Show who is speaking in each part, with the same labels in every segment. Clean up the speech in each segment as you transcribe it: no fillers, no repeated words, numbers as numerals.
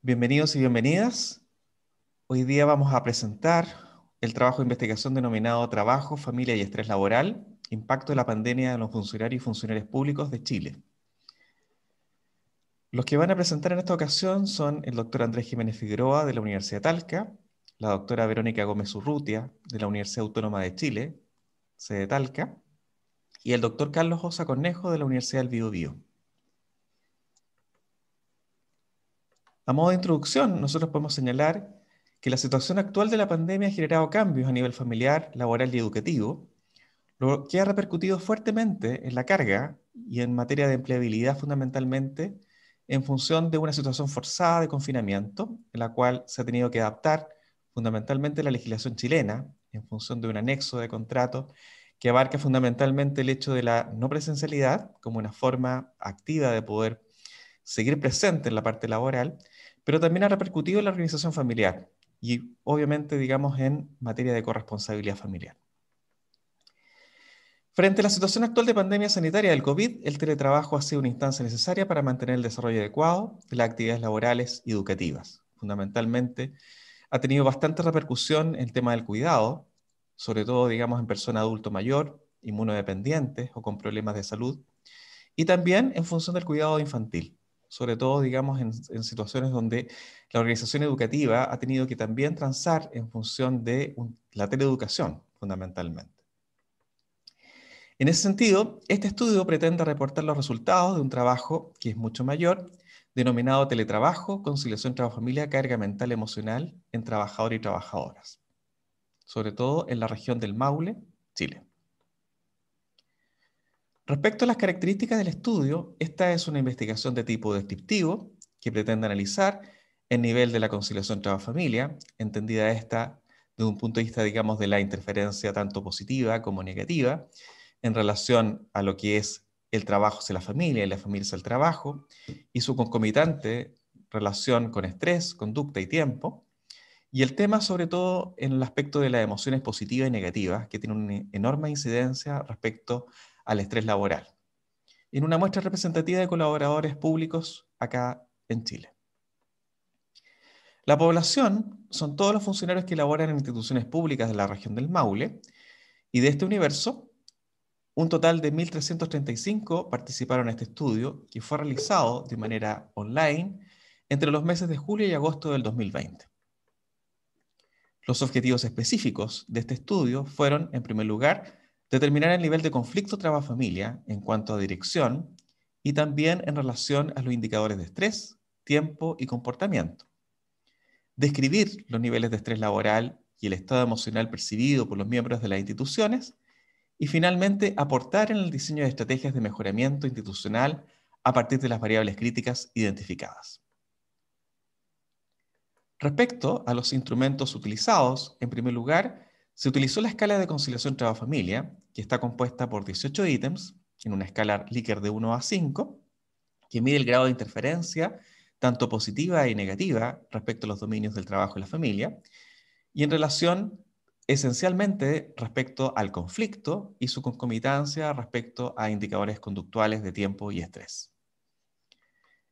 Speaker 1: Bienvenidos y bienvenidas. Hoy día vamos a presentar el trabajo de investigación denominado Trabajo, Familia y Estrés Laboral, Impacto de la Pandemia en los funcionarios y funcionarios públicos de Chile. Los que van a presentar en esta ocasión son el doctor Andrés Jiménez Figueroa de la Universidad de Talca, la doctora Verónica Gómez Urrutia de la Universidad Autónoma de Chile, sede Talca, y el doctor Carlos Osa Cornejo de la Universidad del Biobío. A modo de introducción, nosotros podemos señalar que la situación actual de la pandemia ha generado cambios a nivel familiar, laboral y educativo, lo que ha repercutido fuertemente en la carga y en materia de empleabilidad fundamentalmente en función de una situación forzada de confinamiento, en la cual se ha tenido que adaptar fundamentalmente la legislación chilena en función de un anexo de contrato que abarca fundamentalmente el hecho de la no presencialidad como una forma activa de poder seguir presente en la parte laboral, pero también ha repercutido en la organización familiar y obviamente, digamos, en materia de corresponsabilidad familiar. Frente a la situación actual de pandemia sanitaria del COVID, el teletrabajo ha sido una instancia necesaria para mantener el desarrollo adecuado de las actividades laborales y educativas. Fundamentalmente, ha tenido bastante repercusión en el tema del cuidado, sobre todo, digamos, en personas adulto mayor, inmunodependientes o con problemas de salud, y también en función del cuidado infantil, sobre todo, digamos, en situaciones donde la organización educativa ha tenido que también transar en función de la teleeducación, fundamentalmente. En ese sentido, este estudio pretende reportar los resultados de un trabajo que es mucho mayor, denominado teletrabajo, conciliación trabajo-familia, carga mental emocional en trabajadores y trabajadoras, sobre todo en la región del Maule, Chile. Respecto a las características del estudio, esta es una investigación de tipo descriptivo que pretende analizar el nivel de la conciliación trabajo-familia, entendida esta desde un punto de vista, digamos, de la interferencia tanto positiva como negativa, en relación a lo que es el trabajo hacia la familia y la familia hacia el trabajo, y su concomitante relación con estrés, conducta y tiempo, y el tema sobre todo en el aspecto de las emociones positivas y negativas, que tienen una enorme incidencia respecto al estrés laboral, en una muestra representativa de colaboradores públicos acá en Chile. La población son todos los funcionarios que laboran en instituciones públicas de la región del Maule, y de este universo, un total de 1.335 participaron en este estudio, que fue realizado de manera online entre los meses de julio y agosto del 2020. Los objetivos específicos de este estudio fueron, en primer lugar, determinar el nivel de conflicto trabajo-familia en cuanto a dirección y también en relación a los indicadores de estrés, tiempo y comportamiento. Describir los niveles de estrés laboral y el estado emocional percibido por los miembros de las instituciones. Y finalmente, aportar en el diseño de estrategias de mejoramiento institucional a partir de las variables críticas identificadas. Respecto a los instrumentos utilizados, en primer lugar, se utilizó la escala de conciliación trabajo-familia, que está compuesta por 18 ítems, en una escala Likert de 1 a 5, que mide el grado de interferencia, tanto positiva y negativa, respecto a los dominios del trabajo y la familia, y en relación esencialmente respecto al conflicto y su concomitancia respecto a indicadores conductuales de tiempo y estrés.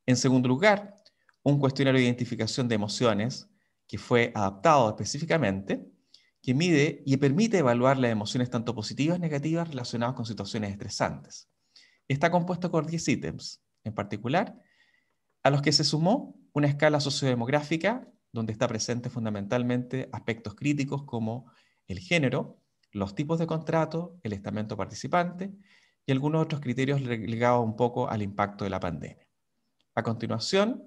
Speaker 1: En segundo lugar, un cuestionario de identificación de emociones que fue adaptado específicamente, que mide y permite evaluar las emociones tanto positivas y negativas relacionadas con situaciones estresantes. Está compuesto por 10 ítems, en particular, a los que se sumó una escala sociodemográfica donde está presente fundamentalmente aspectos críticos como el género, los tipos de contrato, el estamento participante y algunos otros criterios ligados un poco al impacto de la pandemia. A continuación,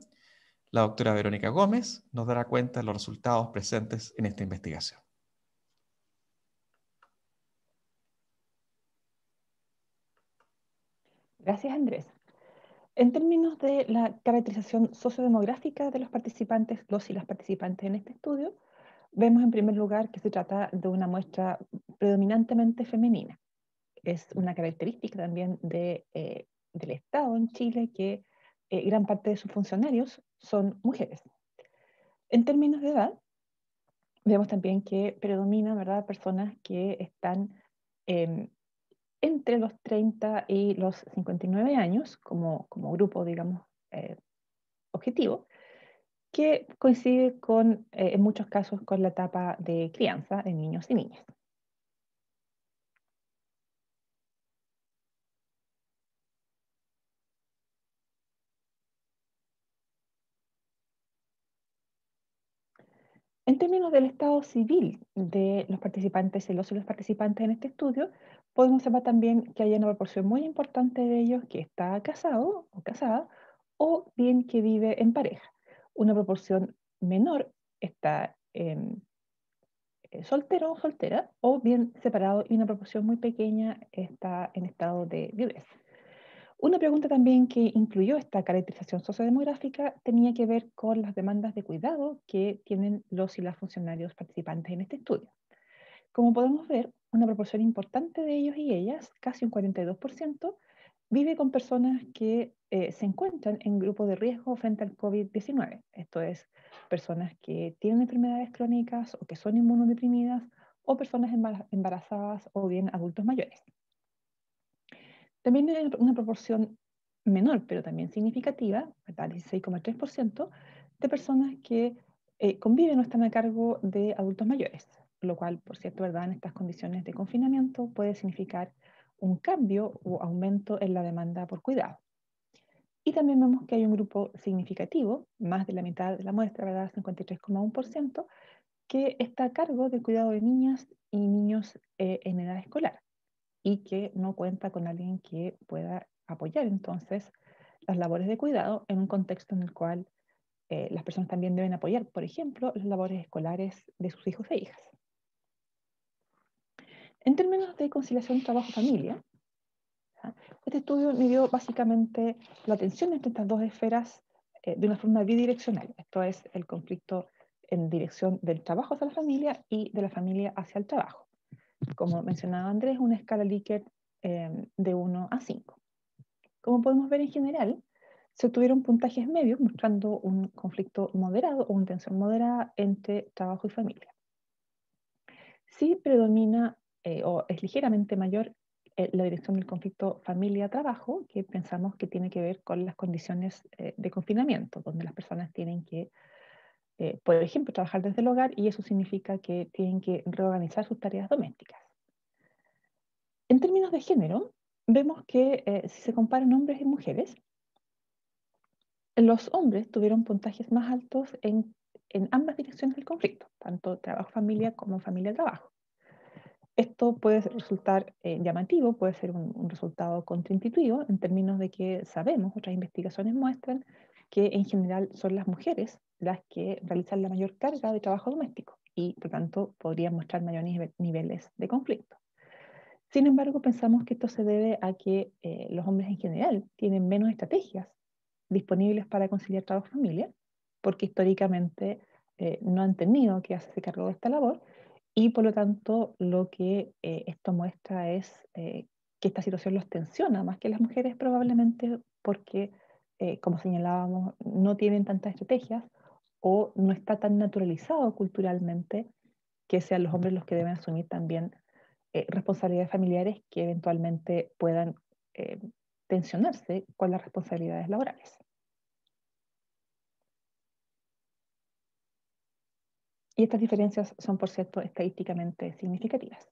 Speaker 1: la doctora Verónica Gómez nos dará cuenta de los resultados presentes en esta investigación.
Speaker 2: Gracias, Andrés. En términos de la caracterización sociodemográfica de los participantes, los y las participantes en este estudio, vemos en primer lugar que se trata de una muestra predominantemente femenina. Es una característica también del Estado en Chile que gran parte de sus funcionarios son mujeres. En términos de edad, vemos también que predominan, ¿verdad?, personas que están entre los 30 y los 59 años como grupo, digamos, objetivo, que coincide con, en muchos casos con la etapa de crianza de niños y niñas. En términos del estado civil de los participantes, los y los participantes en este estudio, podemos observar también que hay una proporción muy importante de ellos que está casado o casada o bien que vive en pareja. Una proporción menor está soltero o soltera o bien separado y una proporción muy pequeña está en estado de viudez. Una pregunta también que incluyó esta caracterización sociodemográfica tenía que ver con las demandas de cuidado que tienen los y las funcionarios participantes en este estudio. Como podemos ver, una proporción importante de ellos y ellas, casi un 42%, vive con personas que se encuentran en grupo de riesgo frente al COVID-19. Esto es, personas que tienen enfermedades crónicas o que son inmunodeprimidas o personas embarazadas o bien adultos mayores. También hay una proporción menor, pero también significativa, ¿verdad? 16,3%, de personas que conviven o están a cargo de adultos mayores, lo cual, por cierto, ¿verdad? En estas condiciones de confinamiento puede significar un cambio o aumento en la demanda por cuidado. Y también vemos que hay un grupo significativo, más de la mitad de la muestra, ¿verdad? 53,1%, que está a cargo del cuidado de niñas y niños en edad escolar y que no cuenta con alguien que pueda apoyar entonces las labores de cuidado en un contexto en el cual las personas también deben apoyar, por ejemplo, las labores escolares de sus hijos e hijas. En términos de conciliación trabajo-familia, este estudio midió básicamente la tensión entre estas dos esferas de una forma bidireccional. Esto es el conflicto en dirección del trabajo hacia la familia y de la familia hacia el trabajo. Como mencionaba Andrés, una escala Likert de 1 a 5. Como podemos ver en general, se obtuvieron puntajes medios mostrando un conflicto moderado o una tensión moderada entre trabajo y familia. Sí predomina o es ligeramente mayor la dirección del conflicto familia-trabajo, que pensamos que tiene que ver con las condiciones de confinamiento, donde las personas tienen que, por ejemplo, trabajar desde el hogar y eso significa que tienen que reorganizar sus tareas domésticas. En términos de género, vemos que si se comparan hombres y mujeres, los hombres tuvieron puntajes más altos en ambas direcciones del conflicto, tanto trabajo-familia como familia-trabajo. Esto puede resultar llamativo, puede ser un resultado contraintuitivo en términos de que sabemos, otras investigaciones muestran que en general son las mujeres las que realizan la mayor carga de trabajo doméstico y por tanto podrían mostrar mayores niveles de conflicto. Sin embargo, pensamos que esto se debe a que los hombres en general tienen menos estrategias disponibles para conciliar trabajo y familia, porque históricamente no han tenido que hacerse cargo de esta labor y por lo tanto lo que esto muestra es que esta situación los tensiona más que las mujeres probablemente porque, como señalábamos, no tienen tantas estrategias o no está tan naturalizado culturalmente que sean los hombres los que deben asumir también responsabilidades familiares que eventualmente puedan eh, tensionarse con las responsabilidades laborales. Y estas diferencias son, por cierto, estadísticamente significativas.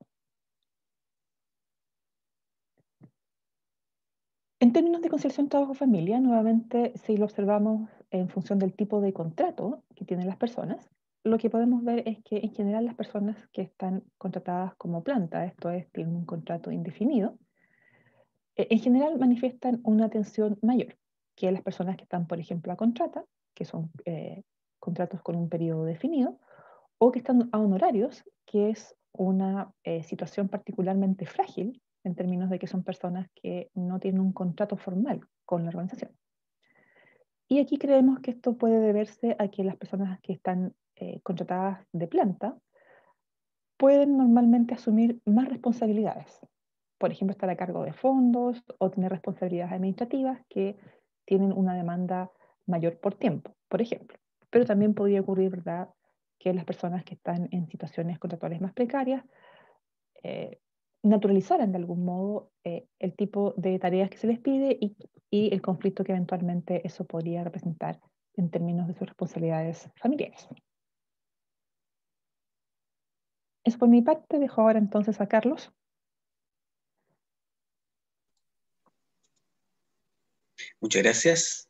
Speaker 2: En términos de conciliación trabajo-familia, nuevamente, si lo observamos en función del tipo de contrato que tienen las personas, lo que podemos ver es que en general las personas que están contratadas como planta, esto es, tienen un contrato indefinido, en general manifiestan una tensión mayor que las personas que están, por ejemplo, a contrata, que son contratos con un periodo definido, o que están a honorarios, que es una situación particularmente frágil en términos de que son personas que no tienen un contrato formal con la organización. Y aquí creemos que esto puede deberse a que las personas que están contratadas de planta pueden normalmente asumir más responsabilidades. Por ejemplo, estar a cargo de fondos o tener responsabilidades administrativas que tienen una demanda mayor por tiempo, por ejemplo. Pero también podría ocurrir, ¿verdad?, que las personas que están en situaciones contractuales más precarias eh, naturalizaran de algún modo el tipo de tareas que se les pide y el conflicto que eventualmente eso podría representar en términos de sus responsabilidades familiares. Eso por mi parte, dejo ahora entonces a Carlos.
Speaker 3: Muchas gracias.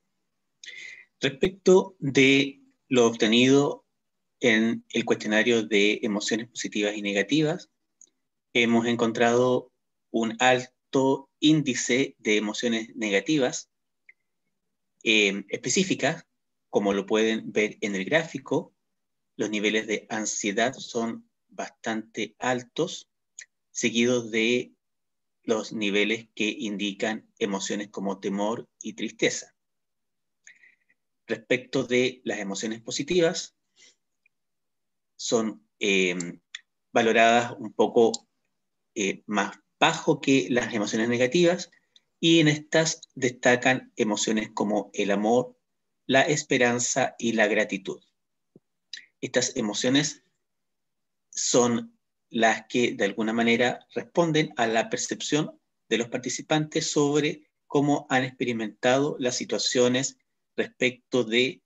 Speaker 3: Respecto de lo obtenido en el cuestionario de emociones positivas y negativas, hemos encontrado un alto índice de emociones negativas específicas, como lo pueden ver en el gráfico. Los niveles de ansiedad son bastante altos, seguidos de los niveles que indican emociones como temor y tristeza. Respecto de las emociones positivas, son valoradas un poco más bajo que las emociones negativas, y en estas destacan emociones como el amor, la esperanza y la gratitud. Estas emociones son las que de alguna manera responden a la percepción de los participantes sobre cómo han experimentado las situaciones respecto de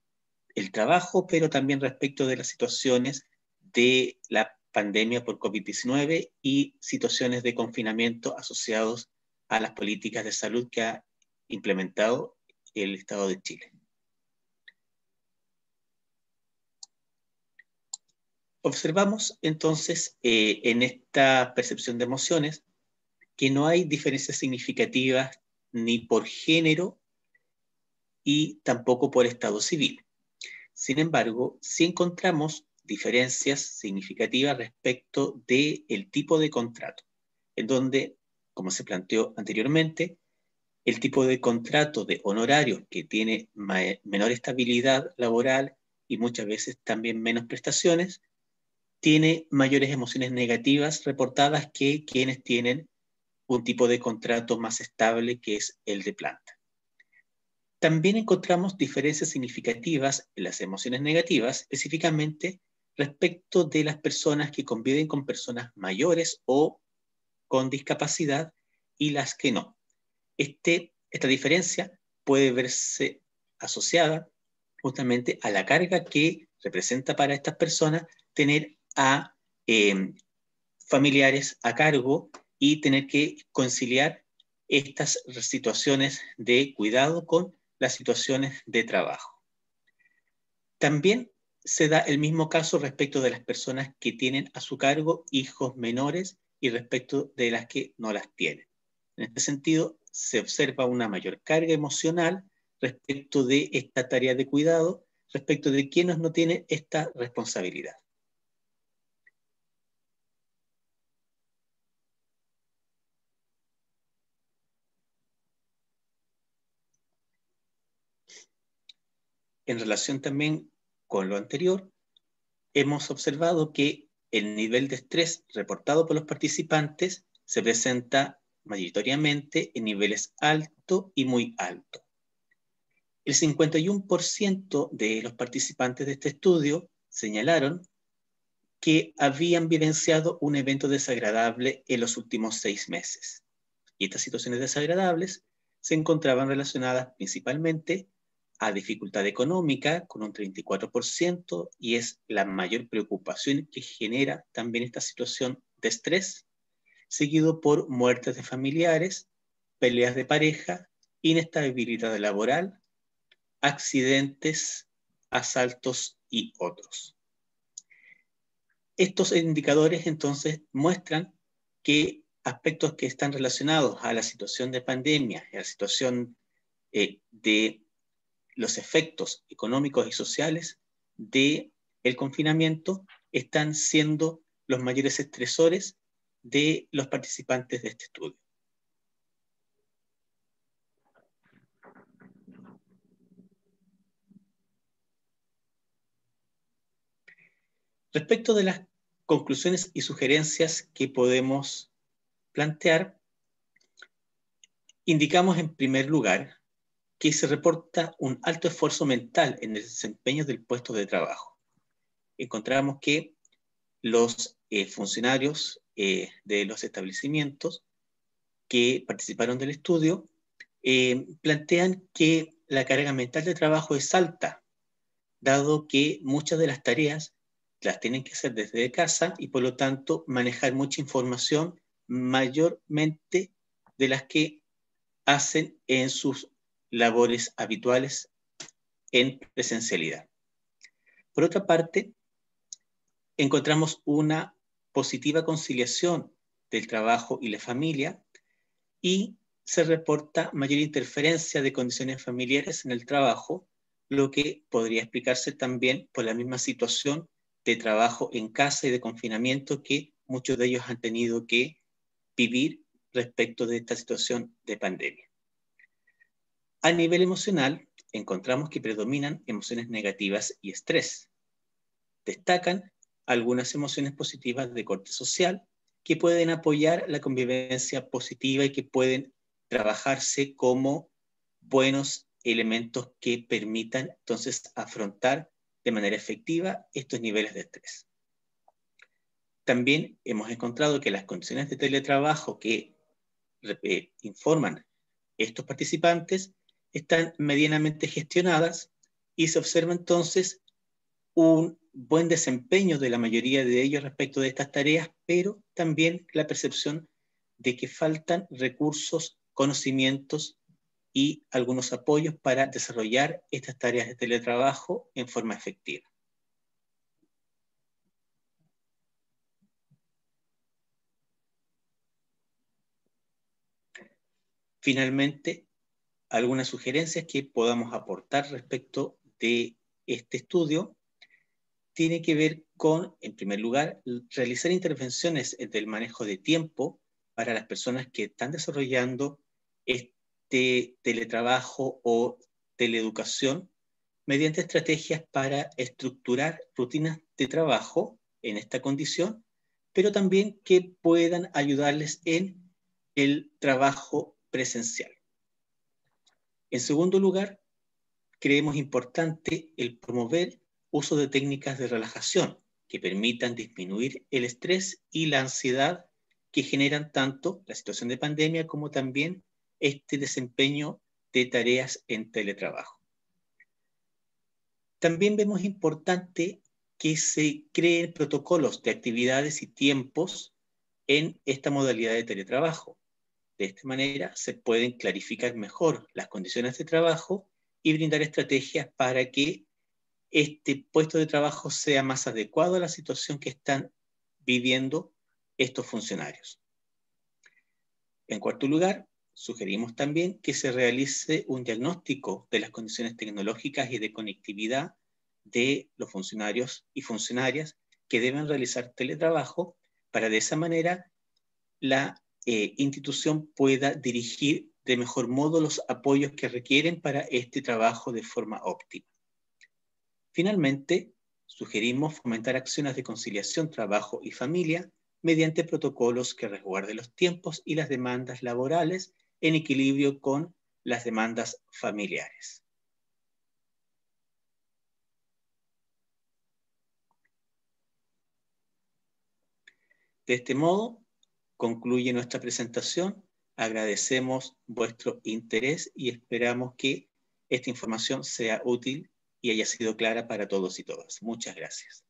Speaker 3: el trabajo, pero también respecto de las situaciones de la pandemia por COVID-19 y situaciones de confinamiento asociados a las políticas de salud que ha implementado el Estado de Chile. Observamos entonces en esta percepción de emociones que no hay diferencias significativas ni por género y tampoco por estado civil. Sin embargo, sí encontramos diferencias significativas respecto del tipo de contrato, en donde, como se planteó anteriormente, el tipo de contrato de honorarios que tiene menor estabilidad laboral y muchas veces también menos prestaciones, tiene mayores emociones negativas reportadas que quienes tienen un tipo de contrato más estable, que es el de planta. También encontramos diferencias significativas en las emociones negativas, específicamente respecto de las personas que conviven con personas mayores o con discapacidad y las que no. Esta diferencia puede verse asociada justamente a la carga que representa para estas personas tener a familiares a cargo y tener que conciliar estas situaciones de cuidado con las situaciones de trabajo. También se da el mismo caso respecto de las personas que tienen a su cargo hijos menores y respecto de las que no las tienen. En este sentido, se observa una mayor carga emocional respecto de esta tarea de cuidado, respecto de quienes no tienen esta responsabilidad. En relación también con lo anterior, hemos observado que el nivel de estrés reportado por los participantes se presenta mayoritariamente en niveles alto y muy alto. El 51% de los participantes de este estudio señalaron que habían vivenciado un evento desagradable en los últimos 6 meses. Y estas situaciones desagradables se encontraban relacionadas principalmente a dificultad económica, con un 34%, y es la mayor preocupación que genera también esta situación de estrés, seguido por muertes de familiares, peleas de pareja, inestabilidad laboral, accidentes, asaltos y otros. Estos indicadores entonces muestran que aspectos que están relacionados a la situación de pandemia, a la situación de los efectos económicos y sociales del confinamiento, están siendo los mayores estresores de los participantes de este estudio. Respecto de las conclusiones y sugerencias que podemos plantear, indicamos en primer lugar que se reporta un alto esfuerzo mental en el desempeño del puesto de trabajo. Encontramos que los funcionarios de los establecimientos que participaron del estudio plantean que la carga mental de trabajo es alta dado que muchas de las tareas las tienen que hacer desde casa y por lo tanto manejar mucha información, mayormente de las que hacen en sus labores habituales en presencialidad. Por otra parte, encontramos una positiva conciliación del trabajo y la familia y se reporta mayor interferencia de condiciones familiares en el trabajo, lo que podría explicarse también por la misma situación de trabajo en casa y de confinamiento que muchos de ellos han tenido que vivir respecto de esta situación de pandemia. A nivel emocional, encontramos que predominan emociones negativas y estrés. Destacan algunas emociones positivas de corte social que pueden apoyar la convivencia positiva y que pueden trabajarse como buenos elementos que permitan entonces afrontar de manera efectiva estos niveles de estrés. También hemos encontrado que las condiciones de teletrabajo que informan estos participantes están medianamente gestionadas y se observa entonces un buen desempeño de la mayoría de ellos respecto de estas tareas, pero también la percepción de que faltan recursos, conocimientos y algunos apoyos para desarrollar estas tareas de teletrabajo en forma efectiva. Finalmente, algunas sugerencias que podamos aportar respecto de este estudio tiene que ver con, en primer lugar, realizar intervenciones del manejo de tiempo para las personas que están desarrollando este teletrabajo o teleeducación mediante estrategias para estructurar rutinas de trabajo en esta condición, pero también que puedan ayudarles en el trabajo presencial. En segundo lugar, creemos importante el promover uso de técnicas de relajación que permitan disminuir el estrés y la ansiedad que generan tanto la situación de pandemia como también este desempeño de tareas en teletrabajo. También vemos importante que se creen protocolos de actividades y tiempos en esta modalidad de teletrabajo. De esta manera se pueden clarificar mejor las condiciones de trabajo y brindar estrategias para que este puesto de trabajo sea más adecuado a la situación que están viviendo estos funcionarios. En cuarto lugar, sugerimos también que se realice un diagnóstico de las condiciones tecnológicas y de conectividad de los funcionarios y funcionarias que deben realizar teletrabajo para de esa manera la institución pueda dirigir de mejor modo los apoyos que requieren para este trabajo de forma óptima. Finalmente, sugerimos fomentar acciones de conciliación, trabajo y familia mediante protocolos que resguarden los tiempos y las demandas laborales en equilibrio con las demandas familiares. De este modo, concluye nuestra presentación. Agradecemos vuestro interés y esperamos que esta información sea útil y haya sido clara para todos y todas. Muchas gracias.